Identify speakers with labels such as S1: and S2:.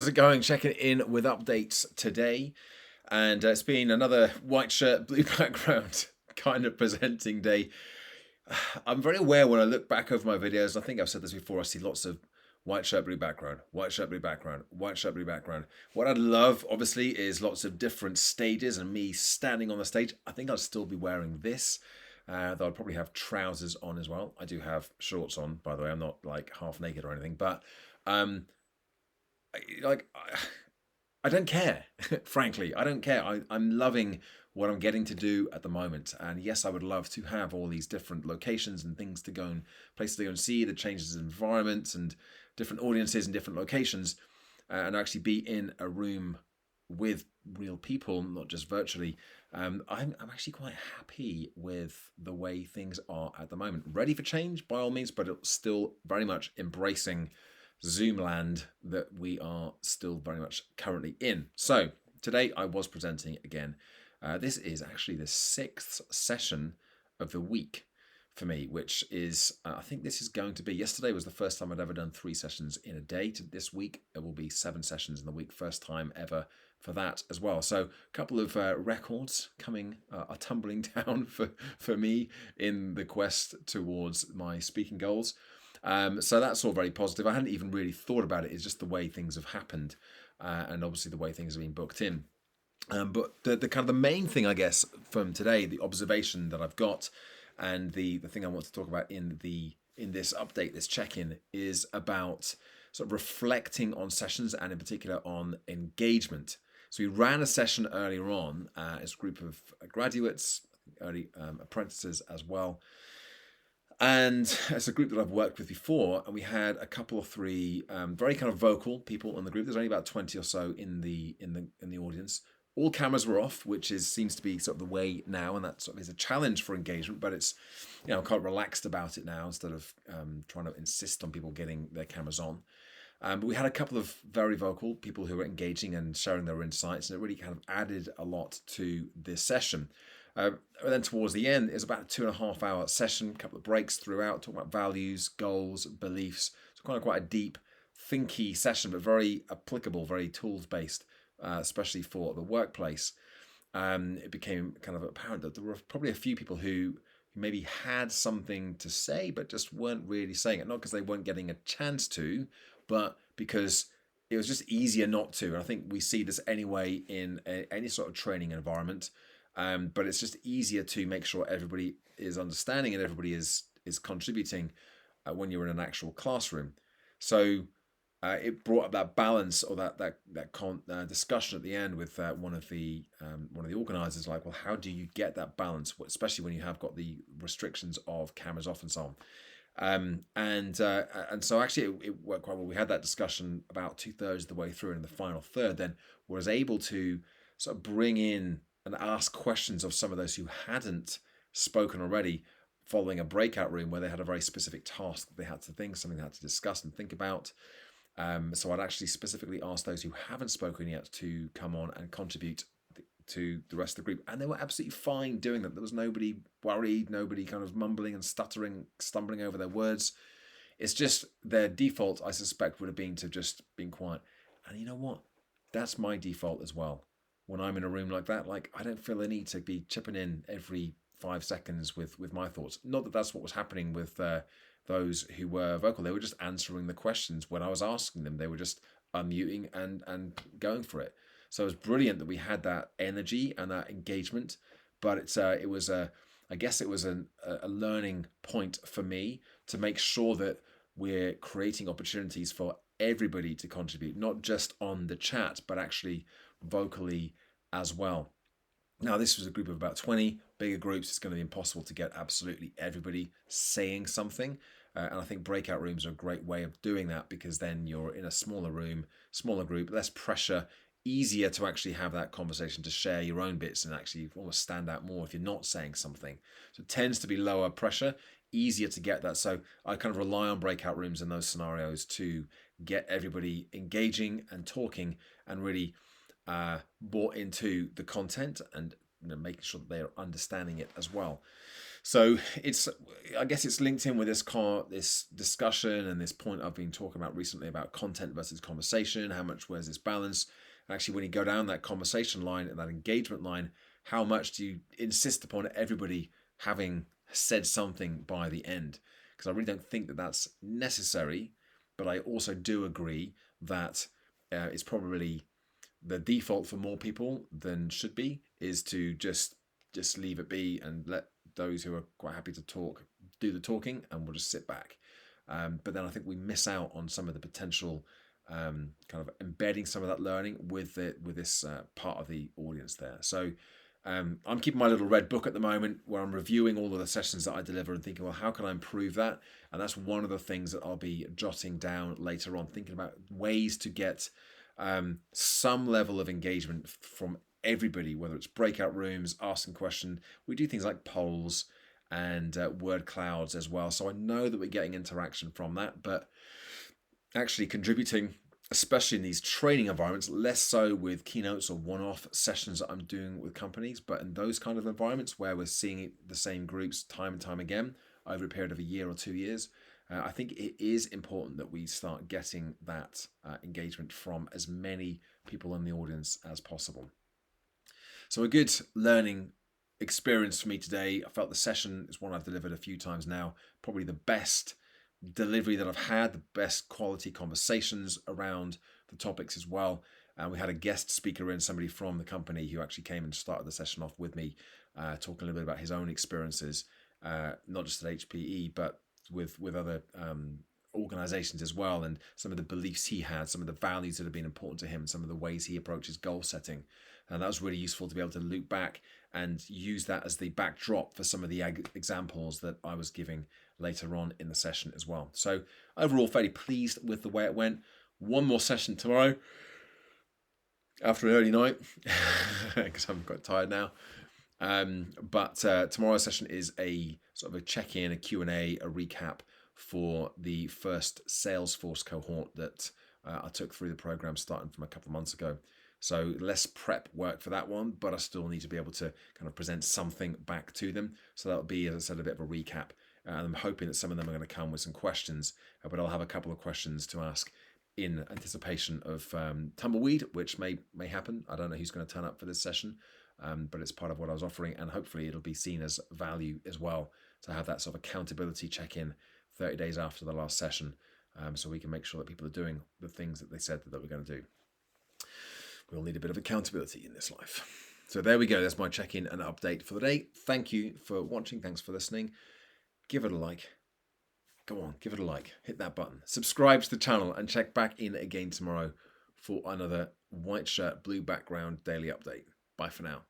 S1: How's it going? Checking in with updates today. And it's been another white shirt, blue background kind of presenting day. I'm very aware when I look back over my videos, I think I've said this before, I see lots of white shirt, blue background, white shirt, blue background, white shirt, blue background. What I'd love, obviously, is lots of different stages and me standing on the stage. I think I'd still be wearing this. Though I'd probably have trousers on as well. I do have shorts on, by the way. I'm not like half naked or anything, but um, like I don't care, frankly. I don't care. I'm loving what I'm getting to do at the moment. And yes, I would love to have all these different locations and things to go and places to go and see, the changes in environments and different audiences and different locations, and actually be in a room with real people, not just virtually. I'm actually quite happy with the way things are at the moment. Ready for change by all means, but it's still very much embracing Zoom land that we are still very much currently in. So today I was presenting again. This is actually the sixth session of the week for me, which is, I think this is going to be, yesterday was the first time I'd ever done 3 sessions in a day. This week it will be 7 sessions in the week, first time ever for that as well. So a couple of records coming are tumbling down for me in the quest towards my speaking goals. So that's all very positive. I hadn't even really thought about it. It's just the way things have happened, and obviously the way things have been booked in. But the kind of the main thing, I guess, from today, the observation that I've got, and the thing I want to talk about in this update, this check-in, is about sort of reflecting on sessions and in particular on engagement. So we ran a session earlier on as a group of graduates, early apprentices as well, and it's a group that I've worked with before, and we had a couple or three very kind of vocal people in the group. There's only about 20 or so in the audience. All cameras were off, which seems to be sort of the way now, and that sort of is a challenge for engagement. But it's, I'm quite relaxed about it now instead of trying to insist on people getting their cameras on. But we had a couple of very vocal people who were engaging and sharing their insights, and it really kind of added a lot to this session. And then towards the end, it was about a 2.5 hour session, a couple of breaks throughout, talking about values, goals, beliefs. So quite a deep, thinky session, but very applicable, very tools based, especially for the workplace. It became kind of apparent that there were probably a few people who maybe had something to say, but just weren't really saying it. Not because they weren't getting a chance to, but because it was just easier not to. And I think we see this anyway in any sort of training environment. But it's just easier to make sure everybody is understanding and everybody is contributing when you're in an actual classroom. So it brought up that balance or that discussion at the end with one of the organisers, like, well, how do you get that balance, especially when you have got the restrictions of cameras off and so on. And so actually it worked quite well. We had that discussion about 2/3 of the way through, and in the final third, then was able to sort of bring in and ask questions of some of those who hadn't spoken already, following a breakout room where they had a very specific task that they had to think, something they had to discuss and think about. So I'd actually specifically asked those who haven't spoken yet to come on and contribute to the rest of the group, and they were absolutely fine doing that. There was nobody worried, nobody kind of mumbling and stuttering, stumbling over their words. It's just their default, I suspect, would have been to just been quiet. And you know what? That's my default as well. When I'm in a room like that, like, I don't feel the need to be chipping in every 5 seconds with my thoughts. Not that that's what was happening with those who were vocal. They were just answering the questions when I was asking them. They were just unmuting and going for it. So it was brilliant that we had that energy and that engagement. But it was I guess it was a learning point for me to make sure that we're creating opportunities for everybody to contribute, not just on the chat, but actually vocally as well. Now, this was a group of about 20. Bigger groups, it's going to be impossible to get absolutely everybody saying something. And I think breakout rooms are a great way of doing that, because then you're in a smaller room, smaller group, less pressure, easier to actually have that conversation, to share your own bits and actually almost stand out more if you're not saying something. So it tends to be lower pressure, easier to get that. So I kind of rely on breakout rooms in those scenarios to get everybody engaging and talking and really bought into the content, and making sure that they are understanding it as well. So I guess it's linked in with this discussion and this point I've been talking about recently about content versus conversation. How much, where's this balance? And actually, when you go down that conversation line and that engagement line, how much do you insist upon everybody having said something by the end? Because I really don't think that that's necessary, but I also do agree that it's probably the default for more people than should be is to just leave it be and let those who are quite happy to talk do the talking, and we'll just sit back. But then I think we miss out on some of the potential kind of embedding some of that learning with this part of the audience there. So I'm keeping my little red book at the moment where I'm reviewing all of the sessions that I deliver and thinking, well, how can I improve that? And that's one of the things that I'll be jotting down later on, thinking about ways to get some level of engagement from everybody, whether it's breakout rooms, asking questions. We do things like polls and word clouds as well. So I know that we're getting interaction from that, but actually contributing, especially in these training environments, less so with keynotes or one-off sessions that I'm doing with companies, but in those kind of environments where we're seeing the same groups time and time again over a period of a year or 2 years, I think it is important that we start getting that engagement from as many people in the audience as possible. So a good learning experience for me today. I felt the session is one I've delivered a few times now, probably the best delivery that I've had, the best quality conversations around the topics as well. And we had a guest speaker in, somebody from the company who actually came and started the session off with me, talking a little bit about his own experiences, not just at HPE, but with other organizations as well, and some of the beliefs he had, some of the values that have been important to him, some of the ways he approaches goal setting. And that was really useful to be able to loop back and use that as the backdrop for some of the examples that I was giving later on in the session as well. So overall, fairly pleased with the way it went. One more session tomorrow after an early night because I'm quite tired now. But tomorrow's session is a sort of a check-in, a Q&A, a recap for the first Salesforce cohort that I took through the program starting from a couple of months ago. So less prep work for that one, but I still need to be able to kind of present something back to them. So that'll be, as I said, a bit of a recap. And I'm hoping that some of them are going to come with some questions, but I'll have a couple of questions to ask in anticipation of Tumbleweed, which may happen. I don't know who's going to turn up for this session, but it's part of what I was offering, and hopefully it'll be seen as value as well to have that sort of accountability check-in 30 days after the last session, so we can make sure that people are doing the things that they said that we're going to do. We all need a bit of accountability in this life. So there we go. That's my check-in and update for the day. Thank you for watching. Thanks for listening. Give it a like. Go on, give it a like. Hit that button. Subscribe to the channel and check back in again tomorrow for another white shirt, blue background daily update. Bye for now.